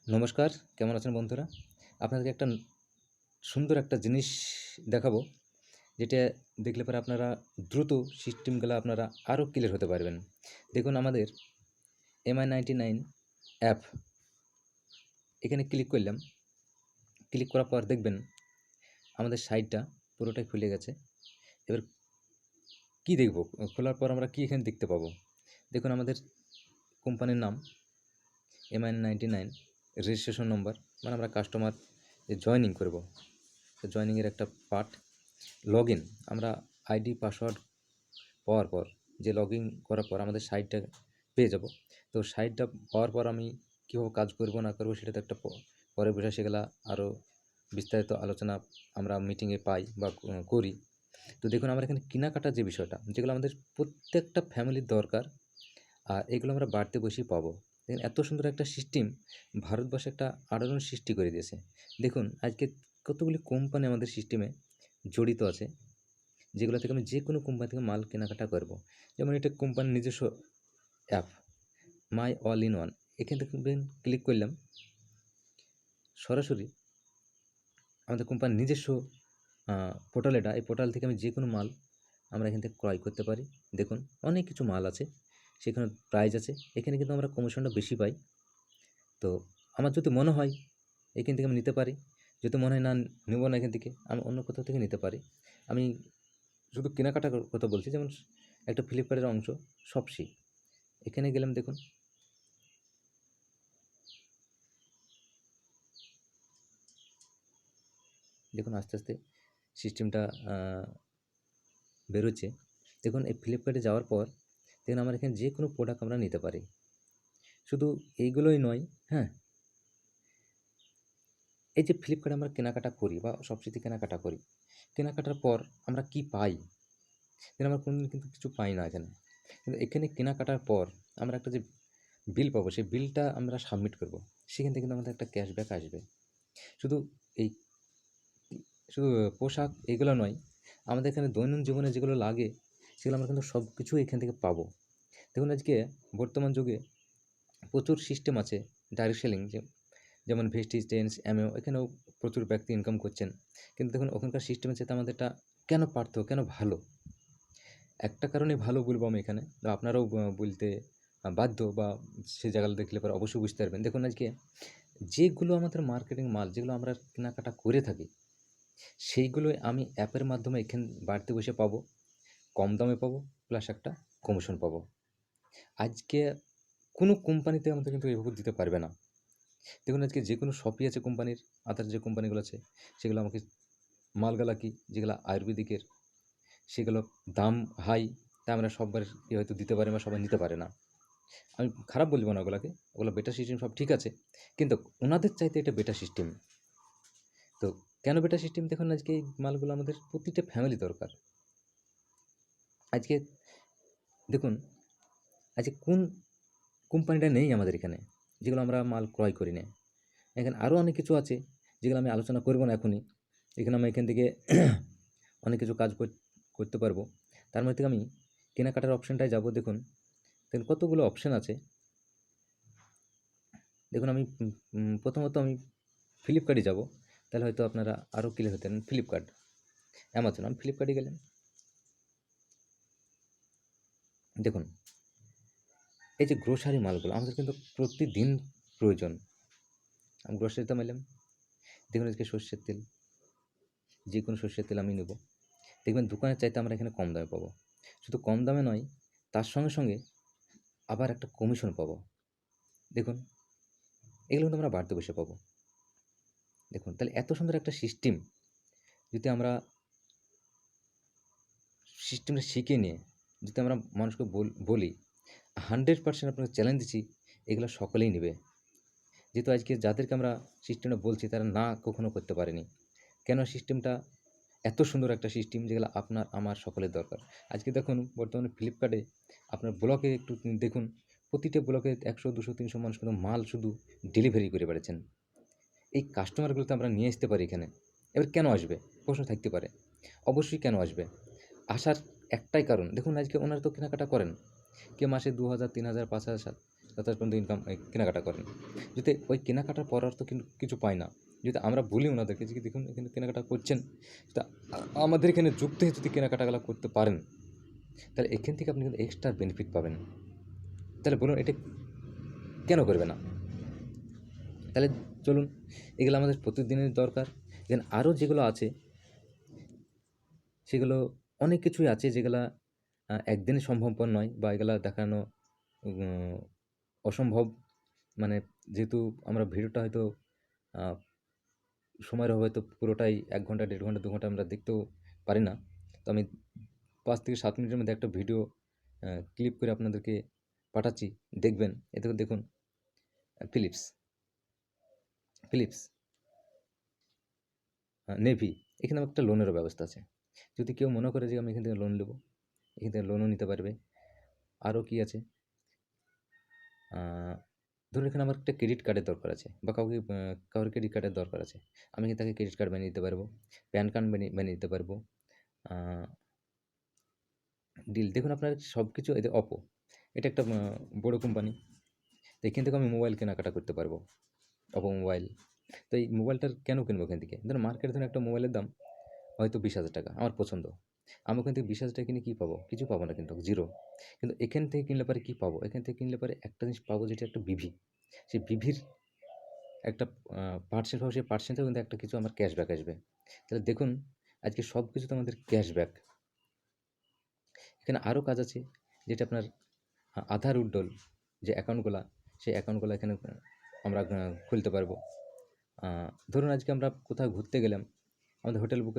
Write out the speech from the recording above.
নমস্কার, কেমন আছেন বন্ধুরা? আপনাদেরকে একটা সুন্দর একটা জিনিস দেখাবো, যেটা দেখলে পরে আপনারা দ্রুত সিস্টেমগুলা আপনারা আরও ক্লিয়ার হতে পারবেন। দেখুন আমাদের MI99 অ্যাপ, এখানে ক্লিক করলাম। ক্লিক করার পর দেখবেন আমাদের সাইটটা পুরোটাই খুলে গেছে। এবার কি দেখব? খোলার পর আমরা কি এখানে দেখতে পাবো? দেখুন আমাদের কোম্পানির নাম MI99, রেজিস্ট্রেশন নম্বর, মানে আমরা কাস্টমার যে জয়েনিং করব, জয়েনিংয়ের একটা পার্ট। লগইন, আমরা আইডি পাসওয়ার্ড পাওয়ার পর যে লগইন করার পর আমাদের সাইটটা পেয়ে যাব। তো সাইটটা পাওয়ার পর আমি কীভাবে কাজ করব না করব সেটা তো একটা পরে বিষয়, সেগুলা আরও বিস্তারিত আলোচনা আমরা মিটিংয়ে পাই বা করি। তো দেখুন আমরা এখানে কেনাকাটার যে বিষয়টা, যেগুলো আমাদের প্রত্যেকটা ফ্যামিলির দরকার, আর এগুলো আমরা বাড়িতে বসেই পাবো। দেখুন এত সুন্দর একটা সিস্টেম ভারতবর্ষে একটা আলোড়ন সৃষ্টি করে দিয়েছে। দেখুন আজকে কতগুলি কোম্পানি আমাদের সিস্টেমে জড়িত আছে, যেগুলো থেকে আমি যে কোনো কোম্পানি থেকে মাল কেনাকাটা করব। যেমন এটা কোম্পানির নিজস্ব app, my all in one. এখান থেকে ক্লিক করলাম, সরাসরি আমাদের কোম্পানির নিজস্ব পোর্টাল। এটা এই পোর্টাল থেকে আমি যে কোনো মাল আমরা এখান থেকে ক্রয় করতে পারি। দেখুন অনেক কিছু মাল আছে, সেখানে প্রাইস আছে। এখানে কিন্তু আমরা কমিশনটা বেশি পাই। তো আমার যদি মনে হয় এখান থেকে আমি নিতে পারি, যদি মনে হয় না নেব না এখান থেকে, আমি অন্য কোথাও থেকে নিতে পারি। আমি শুধু কেনাকাটার কথা বলছি, যেমন একটা ফ্লিপকার্টের অংশ শপসি। এখানে গেলাম, দেখুন দেখুন আস্তে আস্তে সিস্টেমটা বেরোচ্ছে। দেখুন এই ফ্লিপকার্টে যাওয়ার পর দেখুন আমার এখানে যে কোনো প্রোডাক্ট আমরা নিতে পারি। শুধু এইগুলোই নয়, হ্যাঁ, এই যে ফ্লিপকার্টে আমরা কেনাকাটা করি বা শপসিতে কেনাকাটা করি, কেনাকাটার পর আমরা কি পাই? দেখুন আমরা কোনোদিন কিন্তু কিছু পাই না এখানে। কিন্তু এখানে কেনাকাটার পর আমরা একটা যে বিল পাবো, সেই বিলটা আমরা সাবমিট করব। সেখান থেকে কিন্তু আমাদের একটা ক্যাশব্যাক আসবে। শুধু এই শুধু পোশাক এগুলো নয়, আমাদের এখানে দৈনন্দিন জীবনে যেগুলো লাগে সেগুলো আমরা কিন্তু সব কিছু এখান থেকে পাবো। দেখুন আজকে বর্তমান যুগে প্রচুর সিস্টেম আছে ডাইরেক্ট সেলিং, যেমন ভেস্টিজ, টেন্স, অ্যামেও, এখানেও প্রচুর ব্যক্তি ইনকাম করছেন। কিন্তু দেখুন ওখানকার সিস্টেমের চাইতে আমাদেরটা কেন পার্থক্য, কেন ভালো? একটা কারণে ভালো বলবো আমি এখানে, বা আপনারাও বলতে বাধ্য, বা সে জায়গাটা দেখলে পরে অবশ্যই বুঝতে পারবেন। দেখুন আজকে যেগুলো আমাদের মার্কেটিং মাল, যেগুলো আমরা কেনাকাটা করে থাকি, সেইগুলোই আমি অ্যাপের মাধ্যমে এখানে বাড়িতে বসে পাবো, কম দামে পাবো, প্লাস একটা কমিশন পাবো। আজকে কোনো কোম্পানিতে আমাদের কিন্তু এভাবে দিতে পারবে না। দেখুন আজকে যে কোনো শপই আছে কোম্পানির, আদার যে কোম্পানিগুলো আছে, সেগুলো আমাকে মালগুলা কি যেগুলো আয়ুর্বেদিকের, সেগুলো দাম হাই, তাই আমরা সবার হয়তো দিতে পারি বা সবাই নিতে পারে না। আমি খারাপ বলবো না ওগুলাকে, ওগুলো বেটার সিস্টেম, সব ঠিক আছে, কিন্তু ওনাদের চাইতে এটা বেটার সিস্টেম। তো কেন বেটার সিস্টেম? দেখুন আজকে এই মালগুলো আমাদের প্রতিটা ফ্যামিলি দরকার। আজকে দেখুন আজকে কোন কোম্পানিটা নেই আমাদের এখানে, যেগুলো আমরা মাল ক্রয় করি না। এখানে আরও অনেক কিছু আছে, যেগুলো আমি আলোচনা করব না এখনই। এখানে আমি এখান থেকে অনেক কিছু কাজ করতে পারবো। তার মধ্যে থেকে আমি কেনাকাটার অপশানটায় যাব। দেখুন দেখুন কতগুলো অপশান আছে। দেখুন আমি প্রথমত আমি ফ্লিপকার্টে যাব, তাহলে হয়তো আপনারা আরও ক্লিয়ার হতেন। ফ্লিপকার্ট, অ্যামাজন, আমি ফ্লিপকার্টে গেলাম। দেখুন এই যে গ্রোসারি মালগুলো আমাদের কিন্তু প্রতিদিন প্রয়োজন, আমি গ্রোসারিতে এলাম। দেখুন আজকে সর্ষের তেল, যে কোনো সর্ষের তেল আমি নেব। দেখবেন দোকানের চাইতে আমরা এখানে কম দামে পাবো। শুধু কম দামে নয়, তার সঙ্গে সঙ্গে আবার একটা কমিশন পাবো। দেখুন এগুলো কিন্তু আমরা বাড়িতে বসে পাবো। দেখুন তাহলে এত সুন্দর একটা সিস্টেম যদি আমরা সিস্টেমটা শিখে নিয়ে যদি আমরা মানুষকে বলি, 100% আপনাকে চ্যালেঞ্জ দিচ্ছি, এগুলো সকলেই নেবে। যেহেতু আজকে যাদেরকে আমরা সিস্টেমটা বলছি তারা না কখনো করতে পারেনি। কেন? সিস্টেমটা এত সুন্দর একটা সিস্টেম, যেগুলো আপনার আমার সকলের দরকার। আজকে দেখুন বর্তমানে ফ্লিপকার্টে আপনার ব্লকে একটু দেখুন, প্রতিটা ব্লকে 100, 200, 300 মানুষ কিন্তু মাল শুধু ডেলিভারি করে বেড়াচ্ছেন। এই কাস্টমারগুলো তো আমরা নিয়ে আসতে পারি এখানে। এবার কেন আসবে? প্রশ্ন থাকতে পারে। অবশ্যই কেন আসবে? আসার একটাই কারণ, দেখুন আজকে ওনারা তো কেনাকাটা করেন। কেউ মাসে 2000, 3000, 5000, ততটা পর্যন্ত কেনাকাটা করেন। যদি ওই কেনাকাটার পর আর তো কিছু পাই না, যদি আমরা বলি ওনাদেরকে যে দেখুন এখানে কেনাকাটা করছেন, তা আমাদের এখানে যুক্ত হয়ে যদি কেনাকাটাগুলো করতে পারেন, তাহলে এখান থেকে আপনি কিন্তু এক্সট্রা বেনিফিট পাবেন। তাহলে বলুন এটা কেন করবে না? তাহলে চলুন, এগুলো আমাদের প্রতিদিনের দরকার। দেন আরও যেগুলো আছে সেগুলো অনেক কিছুই আছে যেগুলা একদিনে সম্ভবপর নয়, বা এগুলা দেখানো উম, অসম্ভব। মানে যেহেতু আমরা ভিডিওটা হয়তো সময়ের অভাবে হয়তো পুরোটাই 1 ঘন্টা 1.5 ঘন্টা 2 ঘন্টা আমরা দেখতেও পারি না। তো আমি 5 থেকে 7 মিনিটের মধ্যে একটা ভিডিও ক্লিপ করে আপনাদেরকে পাঠাচ্ছি, দেখবেন। এতে করে দেখুন ফিলিপস ফিলিপস নেভি, এখানে আমার একটা লোনেরও ব্যবস্থা আছে। যদি কেউ মনে করে যে আমি এখান থেকে লোন নেবো, এখান থেকে লোনও নিতে পারবে। আরও কি আছে, ধরুন এখানে আমার একটা ক্রেডিট কার্ডের দরকার আছে, বা কারোর ক্রেডিট কার্ডের দরকার আছে, আমি কিন্তু তাকে ক্রেডিট কার্ড বানিয়ে দিতে পারবো, প্যান কার্ড বানিয়ে দিতে পারবো। ডিল দেখুন আপনার সব কিছু, এদের অপো, এটা একটা বড় কোম্পানি। তো এখান থেকে আমি মোবাইল কেনাকাটা করতে পারবো, অপো মোবাইল। তো এই মোবাইলটার কেন কিনবো এখান থেকে? ধরুন মার্কেটে ধরুন একটা মোবাইলের দাম হয়তো 20,000 টাকা, আমার পছন্দ। আমি ওখান থেকে 20,000 টাকা কিনে কী পাবো? কিছু পাবো না, কিন্তু জিরো। কিন্তু এখান থেকে কিনলে পরে কী পাবো? এখান থেকে কিনলে পরে একটা জিনিস পাবো, যেটা একটা বিভি। সেই বিভির একটা পার্সেন্ট পাবো, সেই পার্সেন্টেও কিন্তু একটা কিছু আমার ক্যাশব্যাক আসবে। তাহলে দেখুন আজকে সব কিছুতে আমাদের ক্যাশব্যাক। এখানে আরও কাজ আছে, যেটা আপনার আধার উড্ডল যে অ্যাকাউন্টগুলা, সেই অ্যাকাউন্টগুলো এখানে আমরা খুলতে পারবো। ধরুন আজকে আমরা কোথাও ঘুরতে গেলাম, আমাদের হোটেল বুকের